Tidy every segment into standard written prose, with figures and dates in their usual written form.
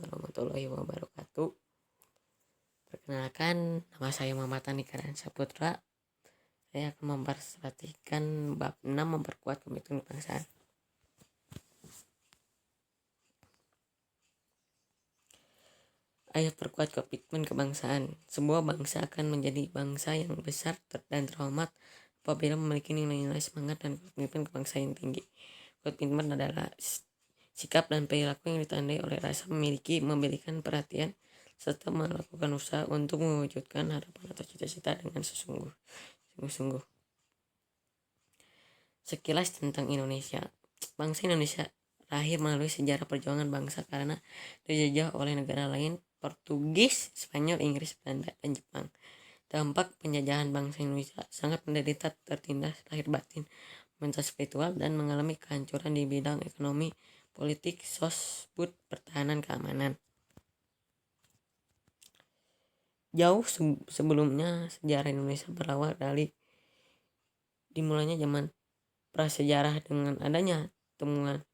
warahmatullahi wabarakatuh. Perkenalkan, nama saya Muhammad Andika Saputra. Saya akan memperhatikan bab 6 memperkuat komitmen kebangsaan. Ayat perkuat komitmen kebangsaan. Sebuah bangsa akan menjadi bangsa yang besar dan terhormat apabila memiliki nilai-nilai semangat dan komitmen kebangsaan yang tinggi. Komitmen adalah sikap dan perilaku yang ditandai oleh rasa memberikan perhatian serta melakukan usaha untuk mewujudkan harapan atau cita-cita dengan sungguh-sungguh. Sekilas tentang Indonesia. Bangsa Indonesia lahir melalui sejarah perjuangan bangsa karena dijajah oleh negara lain, Portugis, Spanyol, Inggris, Belanda, dan Jepang. Dampak penjajahan bangsa Indonesia sangat menderita, tertindas lahir batin, mental spiritual, dan mengalami kehancuran di bidang ekonomi, politik, sosbud, pertahanan, keamanan. Jauh sebelumnya sejarah Indonesia berawal dari dimulainya zaman prasejarah dengan adanya temuan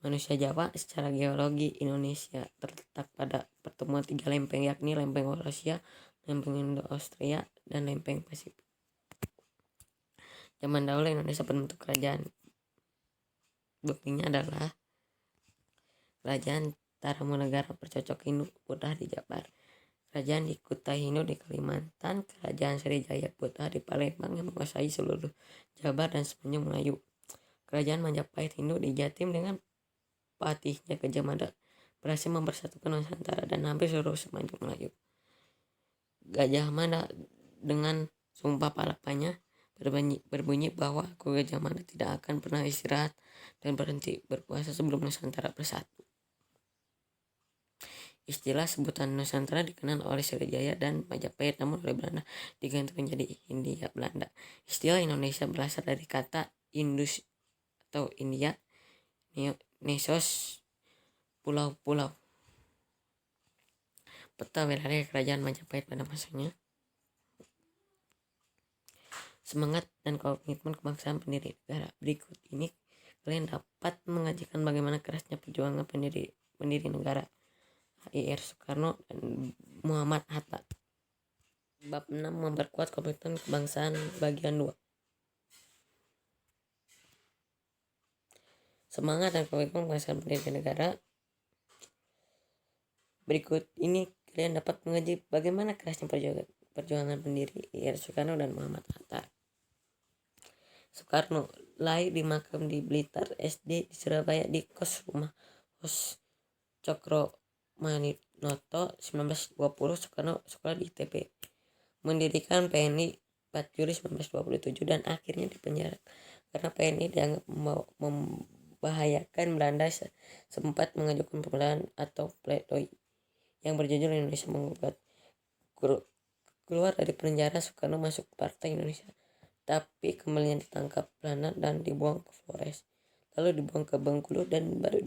manusia Jawa. Secara geologi, Indonesia terletak pada pertemuan 3 lempeng, yakni lempeng Eurasia, lempeng Indo-Australia, dan lempeng Pasifik. Zaman dahulu Indonesia berbentuk kerajaan. Buktinya adalah Kerajaan Tarumanegara Percocok Hindu Buddha di Jabar, Kerajaan di Kutai Hindu di Kalimantan, Kerajaan Sriwijaya Buddha di Palembang yang menguasai seluruh Jabar dan semenanjung Melayu, Kerajaan Majapahit Hindu di Jatim dengan patihnya Gajah Mada berhasil mempersatukan Nusantara dan hampir seluruh semenanjung Melayu. Gajah Mada dengan sumpah palapanya berbunyi bahwa aku Gajah Mada tidak akan pernah istirahat dan berhenti berkuasa sebelum Nusantara bersatu. Istilah sebutan Nusantara dikenal oleh Sriwijaya dan Majapahit, namun oleh Belanda diganti menjadi Hindia Belanda. Istilah Indonesia berasal dari kata Indus atau India, Nesos, pulau-pulau. Peta wilayah kerajaan Majapahit pada masanya. Semangat dan komitmen kebangsaan pendiri negara. Berikut ini kalian dapat mengajikan bagaimana kerasnya perjuangan pendiri negara I.R. Soekarno dan Muhammad Hatta. Bab 6 memperkuat komitmen kebangsaan bagian 2. Semangat dan komitmen kebangsaan pendiri negara. Berikut ini kalian dapat mengaji bagaimana kerasnya perjuangan pendiri I.R. Soekarno dan Muhammad Hatta. Soekarno lahir di makam di Blitar, SD di Surabaya, di kos rumah Hos Cokro Maninoto 1920. Soekarno sekolah di ITB, mendirikan PNI 4 Juli 1927 dan akhirnya dipenjara karena PNI dianggap membahayakan Belanda. Sempat mengajukan pembelaan atau pledoi yang berjudul Indonesia Menggugat. Keluar dari penjara, Soekarno masuk Partai Indonesia, tapi kembali ditangkap Belanda dan dibuang ke Flores, lalu dibuang ke Bengkulu dan baru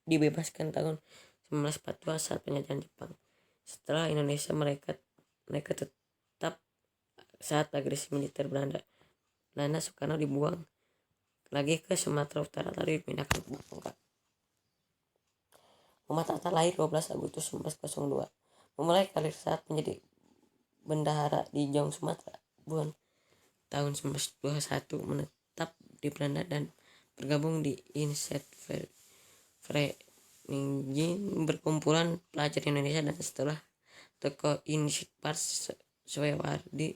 dibebaskan tahun 1942 saat penjajahan Jepang. Setelah Indonesia mereka tetap saat agresi militer Belanda, Soekarno dibuang lagi ke Sumatera Utara lalu dipindahkan ke Bangka. Muhammad Hatta lahir 12 Agustus 1902, memulai karir saat menjadi bendahara di Jong, Sumatera. Tahun 1921 menetap di Belanda dan bergabung di Inset Vereniging, berkumpulan pelajar Indonesia, dan setelah tokoh Insit-Pars Soewardi,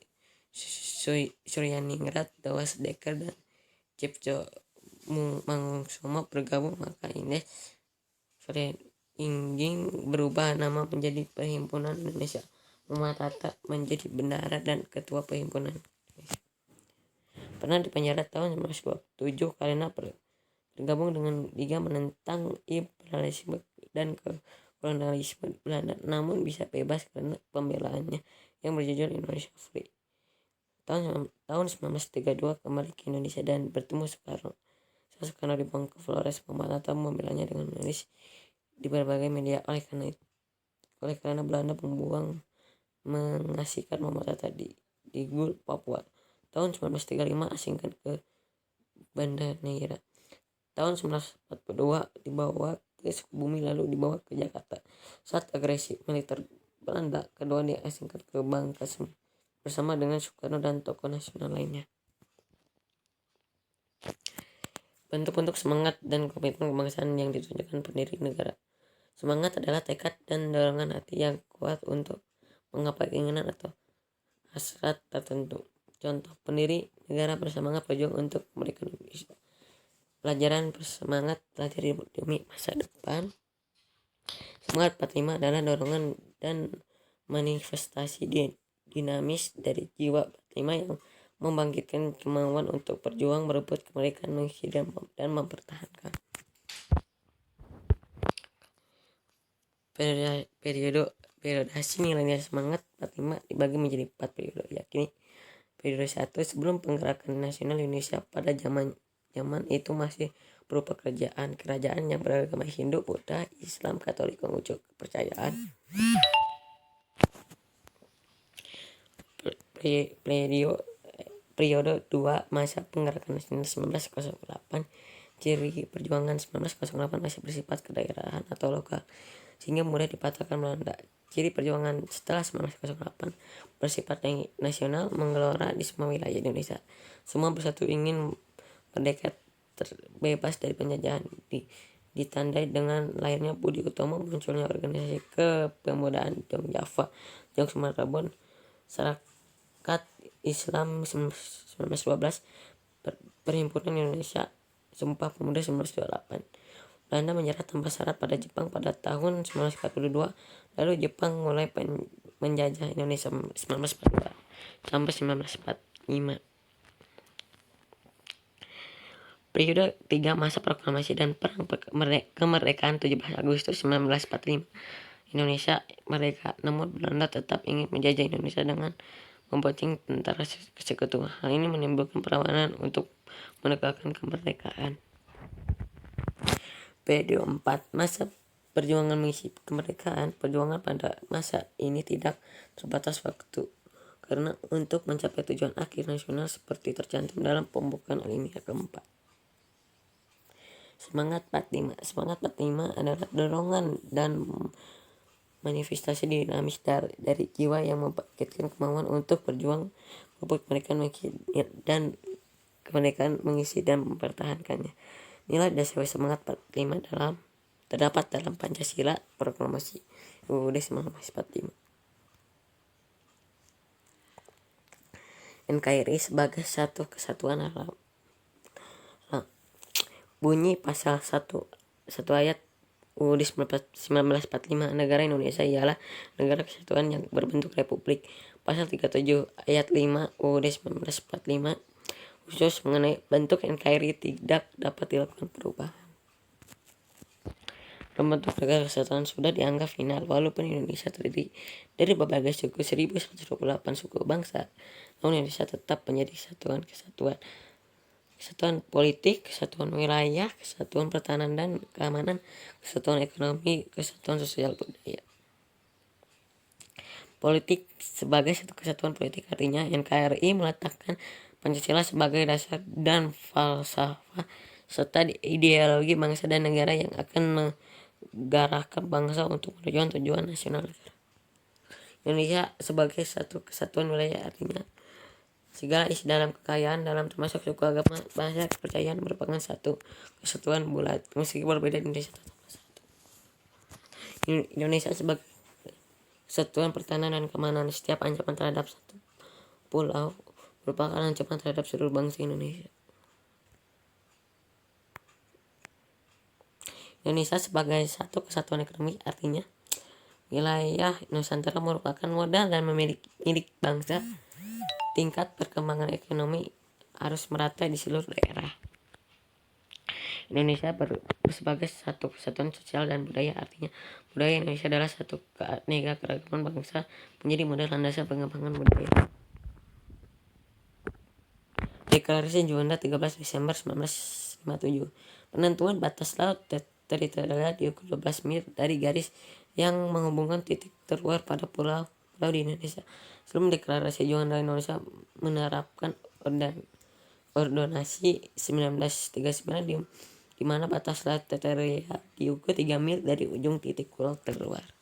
Suryaningrat, Dawas Dekker, dan Cipto Mangunkusumo bergabung, maka Indet Vereniging berubah nama menjadi Perhimpunan Indonesia. Muhammad Hatta menjadi bendahara dan ketua Perhimpunan Indonesia. Pernah dipenjara tahun 1927 karena bergabung dengan Liga menentang imperialisme dan kolonialisme Belanda, namun bisa bebas karena pembelaannya yang berjudul Indonesia Free. Tahun 1932 kembali ke Indonesia dan bertemu Soekarno. Saat Soekarno dibuang ke Flores, Muhammad Hatta membelanya dengan menulis di berbagai media. Oleh karena Belanda mengasingkan Muhammad Hatta di Gul, Papua. Tahun 1935 asingkan ke Banda Neira. Tahun 1942 dibawa ke Sukabumi lalu dibawa ke Jakarta. Saat agresi militer Belanda, kedua diasingkan ke Bangka bersama dengan Soekarno dan tokoh nasional lainnya. Bentuk-bentuk semangat dan komitmen kebangsaan yang ditunjukkan pendiri negara. Semangat adalah tekad dan dorongan hati yang kuat untuk menggapai keinginan atau hasrat tertentu. Contoh, pendiri negara bersemangat berjuang untuk kemerdekaan Indonesia. Pelajaran bersemangat belajar demi masa depan. Semangat 45 adalah dorongan dan manifestasi dinamis dari jiwa 45 yang membangkitkan kemauan untuk berjuang, merebut kemerdekaan, mengisi dan mempertahankan. Periodisasi nilai-nilai semangat 45 dibagi menjadi 4 periode, yakni periode 1 sebelum penggerakan nasional Indonesia. Pada zaman itu masih berupa kerajaan yang beragama Hindu, Buddha, Islam, Katolik mengucuk kepercayaan. Periode 2 masa penggerakan nasional 1908. Ciri perjuangan 1908 masih bersifat kedaerahan atau lokal sehingga mudah dipatahkan Belanda. Ciri perjuangan setelah 1908 bersifat nasional, menggelora di semua wilayah Indonesia. Semua bersatu ingin merdeka terbebas dari penjajahan. Ditandai dengan lahirnya Budi Utomo, munculnya organisasi kepemudaan Jong Java, Jong Sumatera Bon, Sarekat Islam 1912, Perhimpunan Indonesia, Sumpah Pemuda 1928. Belanda menyerah tanpa syarat pada Jepang pada tahun 1942. Lalu Jepang mulai menjajah Indonesia 1942 sampai 1945. Periode 3 masa proklamasi dan perang kemerdekaan 17 Agustus 1945. Indonesia merdeka, namun Belanda tetap ingin menjajah Indonesia dengan membonceng tentara sekutu. Hal ini menimbulkan perlawanan untuk menegakkan kemerdekaan. Periode 4 masa perjuangan mengisi kemerdekaan. Perjuangan pada masa ini tidak terbatas waktu, karena untuk mencapai tujuan akhir nasional seperti tercantum dalam pembukaan alinea keempat. Semangat 45. Semangat 45 adalah dorongan dan manifestasi dinamis dari jiwa yang membangkitkan kemauan untuk berjuang, merebut kemerdekaan, mengisi dan mempertahankannya. Nilai dasar semangat 45 terdapat dalam Pancasila, Proklamasi UUD 1945. NKRI sebagai satu kesatuan alam. Bunyi pasal 1 ayat UUD 1945, negara Indonesia ialah negara kesatuan yang berbentuk republik. Pasal 37 ayat 5 UUD 1945 khusus mengenai bentuk NKRI tidak dapat dilakukan perubahan. Pembentuk negara kesatuan sudah dianggap final. Walaupun Indonesia terdiri dari berbagai suku, 1128 suku bangsa, namun Indonesia tetap menjadi kesatuan politik, kesatuan wilayah, kesatuan pertahanan dan keamanan, kesatuan ekonomi, kesatuan sosial budaya. Politik sebagai satu kesatuan politik, artinya NKRI meletakkan Pancasila sebagai dasar dan falsafah serta ideologi bangsa dan negara yang akan menggerakkan bangsa untuk tujuan nasional negara. Indonesia sebagai satu kesatuan wilayah, artinya segala isi dalam kekayaan dalam termasuk suku, agama, bahasa, kepercayaan merupakan satu kesatuan bulat. Meski berbeda, Indonesia tetap satu. Indonesia sebagai kesatuan pertahanan dan keamanan. Setiap ancaman terhadap satu pulau merupakan ancaman terhadap seluruh bangsa Indonesia. Indonesia sebagai satu kesatuan ekonomi, artinya wilayah Nusantara merupakan modal dan milik bangsa. Tingkat perkembangan ekonomi harus merata di seluruh daerah. Indonesia sebagai satu kesatuan sosial dan budaya, artinya budaya Indonesia adalah satu keanekaragaman bangsa menjadi modal landasan pengembangan budaya. Deklarasi Juanda 13 Desember 1957. Penentuan batas laut teritorial diukur 12 mil dari garis yang menghubungkan titik terluar pada pulau di Indonesia. Sebelum deklarasi Juanda, Indonesia menerapkan ordonansi 1939 di mana batas laut terletak 3 mil dari ujung titik pulau terluar.